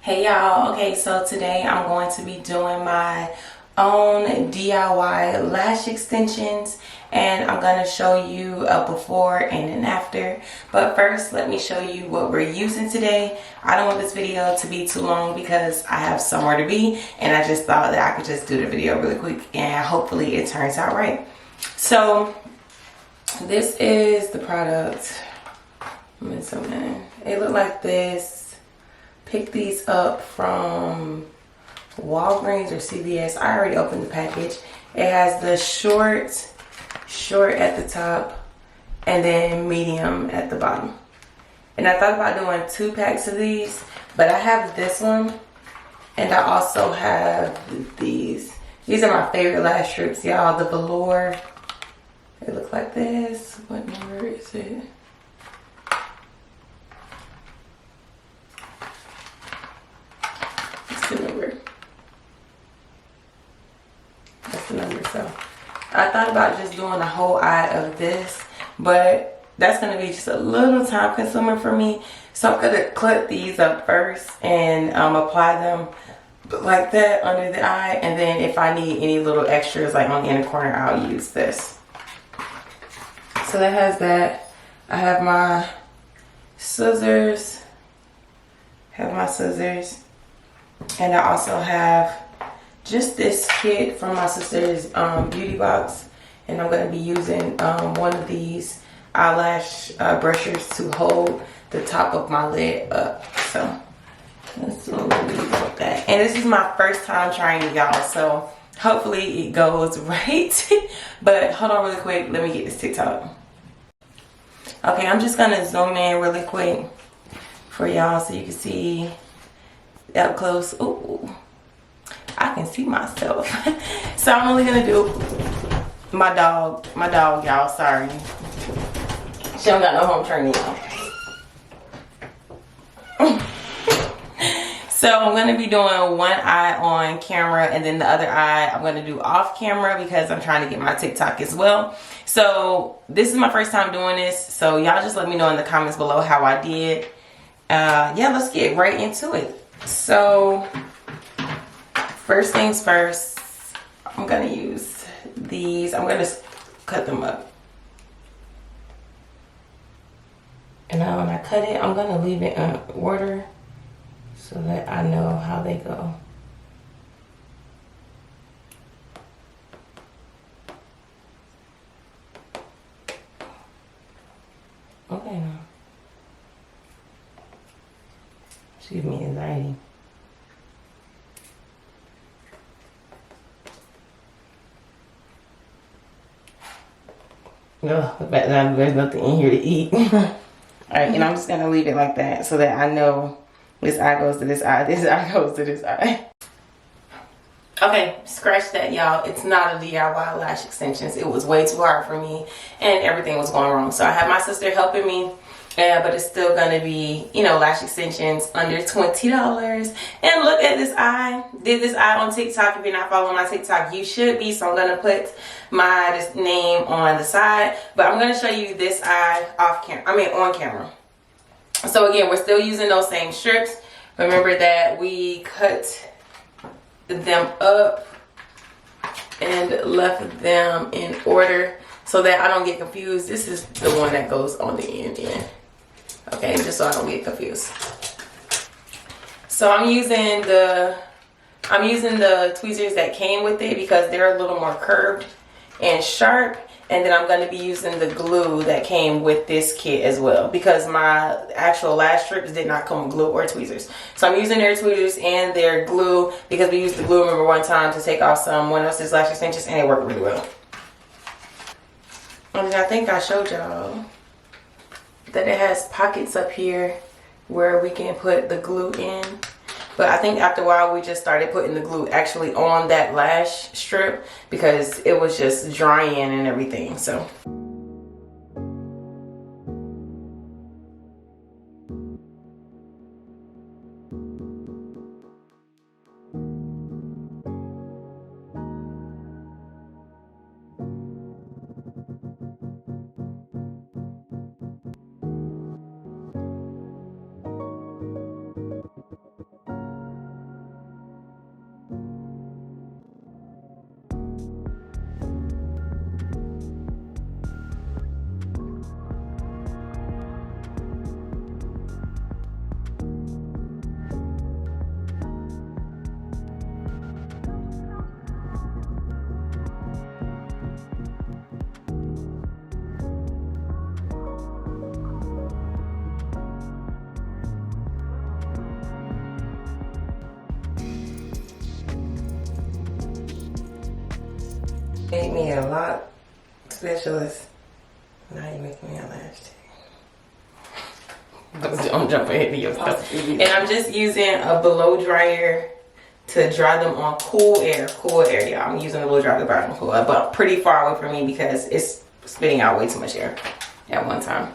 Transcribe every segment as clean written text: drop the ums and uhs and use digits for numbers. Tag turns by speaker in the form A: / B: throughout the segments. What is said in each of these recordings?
A: Hey y'all, okay, so today I'm going to be doing my own DIY lash extensions, and I'm going to show you a before and an after. But first, let me show you what we're using today. I don't want this video to be too long because I have somewhere to be, and I just thought that I could just do the video really quick and hopefully it turns out right. So this is the product. I'm in something. It looked like this. Pick these up from Walgreens or CVS. I already opened the package. It has the short at the top and then medium at the bottom. And I thought about doing 2 packs of these, but I have this one and I also have these. These are my favorite lash strips, y'all. The velour. They look like this. What number is it? The number. That's the number. So I thought about just doing a whole eye of this, but that's going to be just a little time consuming for me. So I'm going to cut these up first and apply them like that under the eye, and then if I need any little extras like on the inner corner, I'll use this. So that has that. I have my scissors. And I also have just this kit from my sister's beauty box, and I'm going to be using one of these eyelash brushers to hold the top of my lid up. So let's do a little bit of that. And this is my first time trying it, y'all, so hopefully it goes right. But hold on really quick, let me get this TikTok. Okay, I'm just going to zoom in really quick for y'all so you can see up close. Ooh, I can see myself. So I'm only gonna do my dog, y'all. Sorry, she don't got no home training. So I'm gonna be doing one eye on camera, and then the other eye I'm gonna do off camera because I'm trying to get my TikTok as well. So this is my first time doing this, so y'all just let me know in the comments below how I did. Yeah, let's get right into it. So first things first, I'm gonna use these. I'm gonna cut them up, and now when I cut it, I'm gonna leave it in order so that I know how they go. Okay, now excuse me, anxiety. Ugh, but there's nothing in here to eat. Alright, and I'm just gonna leave it like that so that I know this eye goes to this eye, this eye goes to this eye. Okay, scratch that, y'all. It's not a DIY lash extensions. It was way too hard for me and everything was going wrong. So I have my sister helping me. Yeah, but it's still gonna be, you know, lash extensions under $20. And look at this eye. Did this eye on TikTok. If you're not following my TikTok, you should be. So I'm gonna put my name on the side. But I'm gonna show you this eye off camera. I mean on camera. So again, we're still using those same strips. Remember that we cut them up and left them in order so that I don't get confused. This is the one that goes on the end. Okay, just so I don't get confused. So I'm using the tweezers that came with it because they're a little more curved and sharp, and then I'm going to be using the glue that came with this kit as well because my actual lash strips did not come with glue or tweezers. So I'm using their tweezers and their glue because we used the glue, remember, one time to take off someone else's lash extensions, and it worked really well. And I think I showed y'all that it has pockets up here where we can put the glue in. But I think after a while we just started putting the glue actually on that lash strip because it was just drying and everything. So Made me a lot specialist. Now you making me a lash tag. Don't jump ahead of your stuff. And I'm just using a blow dryer to dry them on cool air, y'all. I'm using a blow dryer to dry them on cool air, but pretty far away from me because it's spitting out way too much air at one time.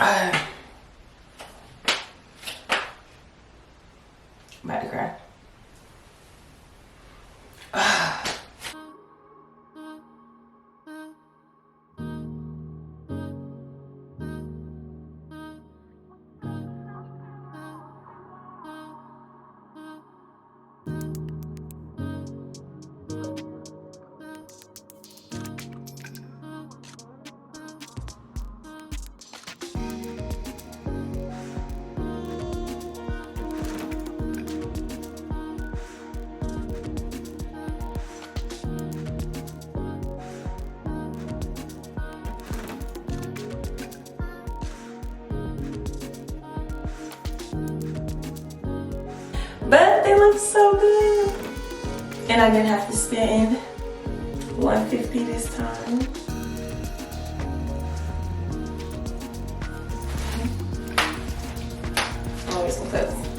A: I'm about to cry. But they look so good. And I didn't have to spend $150 this time. I'm always gonna put